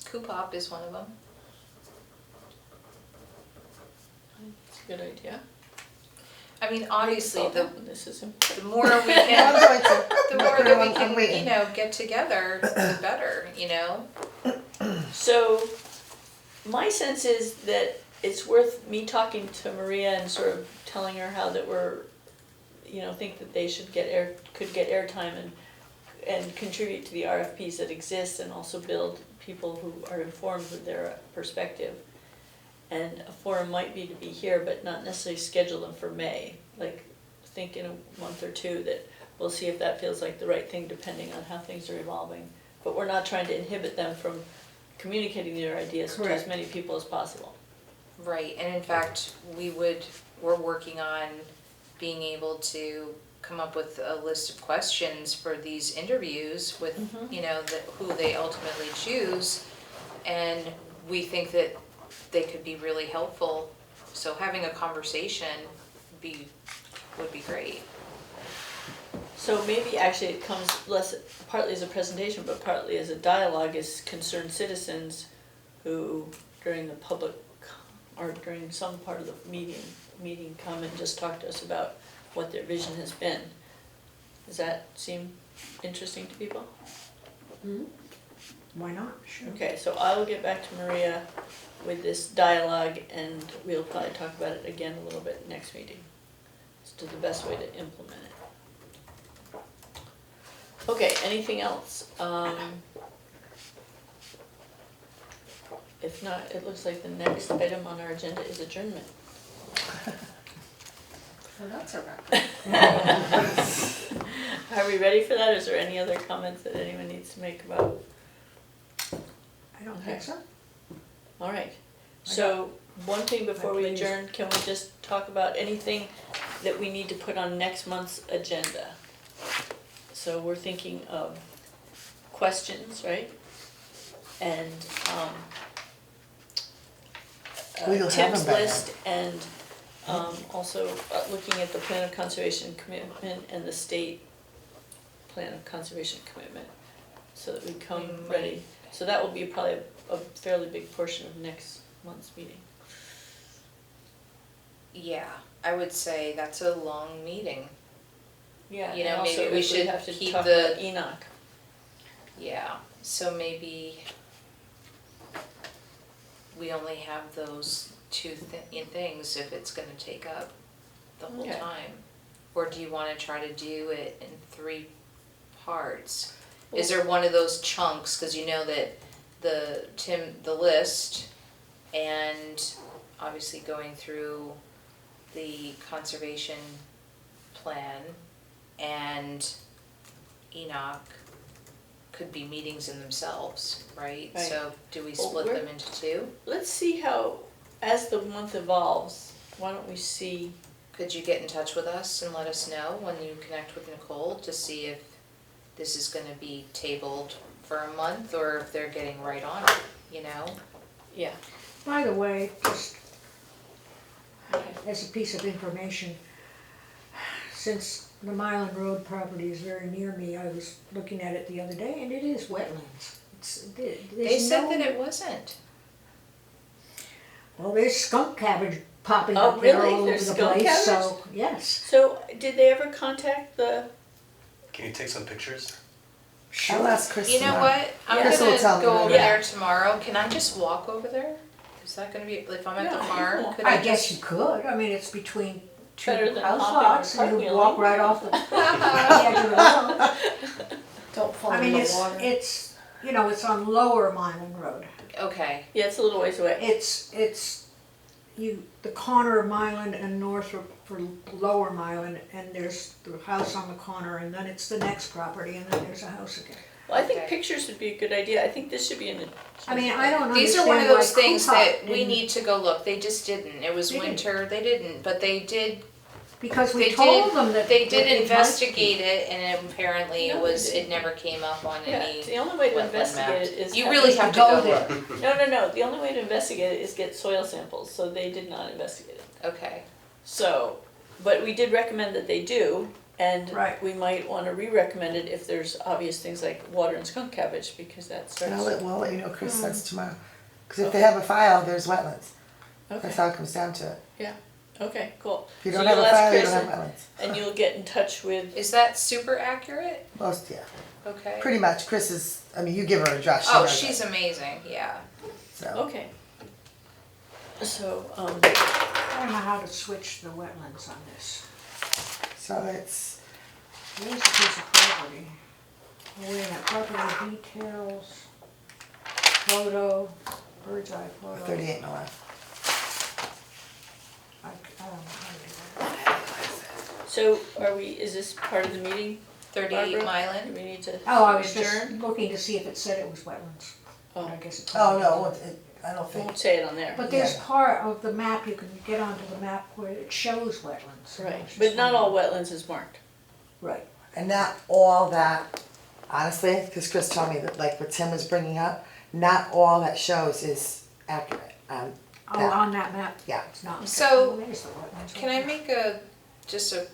Coopop is one of them. That's a good idea. I mean, obviously, This is the more we I'm can, going to. the more that we I'm can, waiting. you know, get together, the better, you know? So, my sense is that it's worth me talking to Maria and sort of telling her how that we're, think that they should could get airtime and contribute to the RFPs that exist, and also build people who are informed with their perspective. And a forum might be to be here, but not necessarily schedule them for May. Like, think in a month or two that we'll see if that feels like the right thing, depending on how things are evolving. But we're not trying to inhibit them from communicating their ideas to as Correct. many people as possible. Right, and in fact, we're working on being able to come up with a list of questions for these interviews with, who they ultimately choose. And we think that they could be really helpful, so having a conversation would be great. So maybe actually it comes less, partly as a presentation, but partly as a dialogue, as concerned citizens who during the public, or during some part of the meeting come and just talk to us about what their vision has been. Does that seem interesting to people? Why not? Sure. Okay, so I will get back to Maria with this dialogue, and we'll probably talk about it again a little bit next meeting, as to the best way to implement it. Okay, anything else? If not, it looks like the next item on our agenda is adjournment. Well, that's a wrap. Are we ready for that? Is there any other comments that anyone needs to make about? I don't think so. All right, so one thing before we please. adjourn, can we just talk about anything that we need to put on next month's agenda? So we're thinking of questions, right? And We'll have Tim's them by list, and also looking at the plan of conservation commitment and the state plan of conservation commitment, so that we come ready. So that will be probably a fairly big portion of next month's meeting. Yeah, I would say that's a long meeting. Yeah, You and know, also maybe we if should have to keep talk the- about Enoch. Yeah, so maybe we only have those two things if it's gonna take up the whole Okay. time. Or do you wanna try to do it in 3 parts? Is there one of those chunks, cause you know that the list and obviously going through the conservation plan and Enoch could be meetings in themselves, right? Right. So do we Well, split we're- them into 2? Let's see how, as the month evolves, why don't we see, Could you get in touch with us and let us know when you connect with Nicole to see if this is gonna be tabled for a month or if they're getting right on it, you know? yeah, By the way, just as a piece of information, since the Mylan Road property is very near me, I was looking at it the other day, and it is wetlands. They said that it wasn't. Well, there's skunk cabbage popping Oh, up there really? all over There's the skunk place, cabbage? so, yes. so did they ever contact the, Can you take some pictures? I'll ask Chris You know tomorrow. what, I'm Chris will tell gonna me go when over we're- there tomorrow, can I just walk over there? Is that gonna be, if I'm at Yeah, the you can farm, walk. could I I guess just? you could, I mean, it's between two Better than house hopping or lots, and you cartwheeling. walk right off the edge of the road. Don't fall I in mean, the it's, water. it's, you know, it's on Lower Mylan Road. Okay, yeah, it's a little ways away. It's, the corner of Mylan and Northrop for Lower Mylan, and there's the house on the corner, and then it's the next property, and then there's a house again. Well, I think Okay. pictures would be a good idea, I think this should be in the. I mean, I don't these understand are one of why those things Cohut that we didn't- need to go look, they just didn't, it was They didn't. winter, they didn't, but they did, Because we they told did, them that. they that did it might- investigate it and apparently No, it they was, it didn't. never came up on Yeah, any the only way to wetland investigate maps. it is. You really have to go there. look, No, the only way to investigate it is get soil samples, so they did not investigate it. okay, So, but we did recommend that they do, and Right. we might wanna re-recommend it if there's obvious things like water and skunk cabbage, because that And starts. we'll let you know Chris says tomorrow. Cause if they have a file, there's wetlands. That's Okay, how it comes down to it. okay, cool. If you So don't have a you'll ask file, you Chris don't have and- wetlands. And you'll get in touch with, is that super accurate? Most, yeah. Okay. Pretty much. Chris is, I mean, you give her a draft, she Oh, knows she's it. amazing, yeah. So, okay. So, I don't know how to switch the wetlands on this. so it's, There's a piece of property. Wait a minute, property details, photo, bird's eye photo. 38 and a half. I don't know how to do that. so are we, is this part of the meeting? 38 Barbara? Do Mylan? we need to Oh, I was adjourn? just looking to see if it said it was wetlands. Oh. I guess it Oh, probably no, didn't. I don't think. Won't say it on there. But there's Yeah. part of the map, you can get onto the map where it shows wetlands. Right, I was but just not all wondering. wetlands is marked. Right. And not all that, honestly, because Chris told me that, like what Tim was bringing up, not all that shows is accurate. Oh, that. on that map? Yeah. It's not. So, Well, there's the wetlands Can right I there. make just a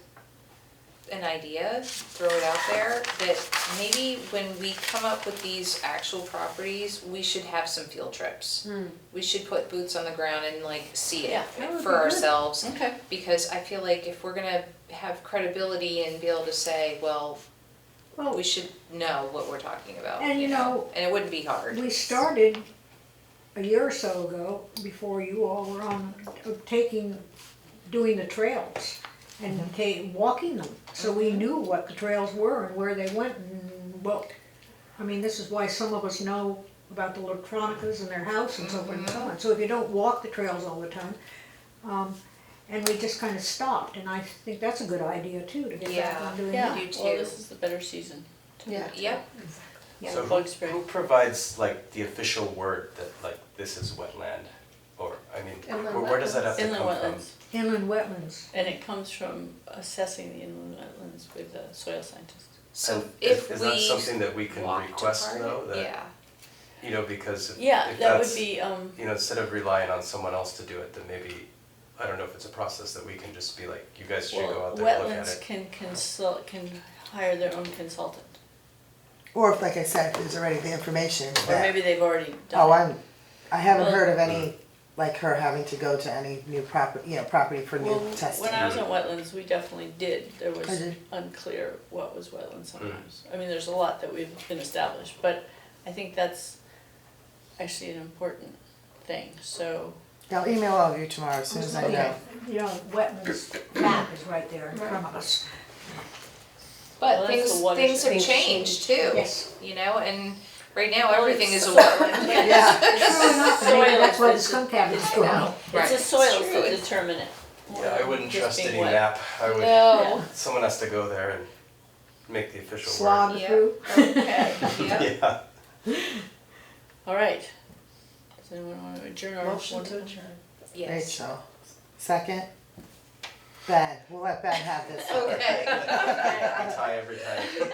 an idea, throw it out there, that maybe when we come up with these actual properties, we should have some field trips. We should put boots on the ground and like see Yeah, it that would for be good. ourselves. Okay. Because I feel like if we're gonna have credibility and be able to say, well, Well, we should know what we're talking about, And you know, and it wouldn't be hard. we started a year or so ago, before you all were on, doing the trails and walking them. So we knew what the trails were and where they went and, well, I mean, this is why some of us know about the Latronicas and their house and so forth and so on. So if you don't walk the trails all the time, and we just kind of stopped, and I think that's a good idea too, to get back on doing Yeah, that. You well, too. this is the better season. to- Yeah. Yep, Yeah. So Bug spray. who provides like the official word that like this is wetland? Or, I mean, Inland where does that have to Inland come from? wetlands, Inland wetlands. and it comes from assessing the inland wetlands with a soil scientist. so And if is we that something that we can walked request apart, though? That, yeah, you know, because if Yeah, if that would that's, be, you know, instead of relying on someone else to do it, then maybe, I don't know if it's a process that we can just be like, you guys should go well, out there and look at wetlands it. can hire their own consultant, Or if, like I said, there's already the information or that, maybe they've already oh, done it. I haven't Well- heard of any, like her having to go to any new property for new Well, testing. when I was in wetlands, we definitely did, there was I did. unclear what was wetland sometimes. I mean, there's a lot that we've been established, but I think that's actually an important thing, so, I'll email all of you tomorrow as soon as I know. Okay, you know, wetlands map is right there in front of us. but Well, that's the watershed. things have changed too. Yes. You know, and right now, Well, everything it's is a so- wetland. Yeah. True enough, and maybe Soil that's why the is- skunk cabin's it's- going no. up. it's Right. the soils It's true. that determine it. more Yeah, I than wouldn't just trust being any wet. map, I would, No. someone has to go there and make the official word. Slog Yeah. through. Okay, Yeah. Yeah, all right. Does anyone want to adjourn our? Motion to adjourn. Yes. Rachel, second? Ben, we'll let Ben have this. Okay. tie every time.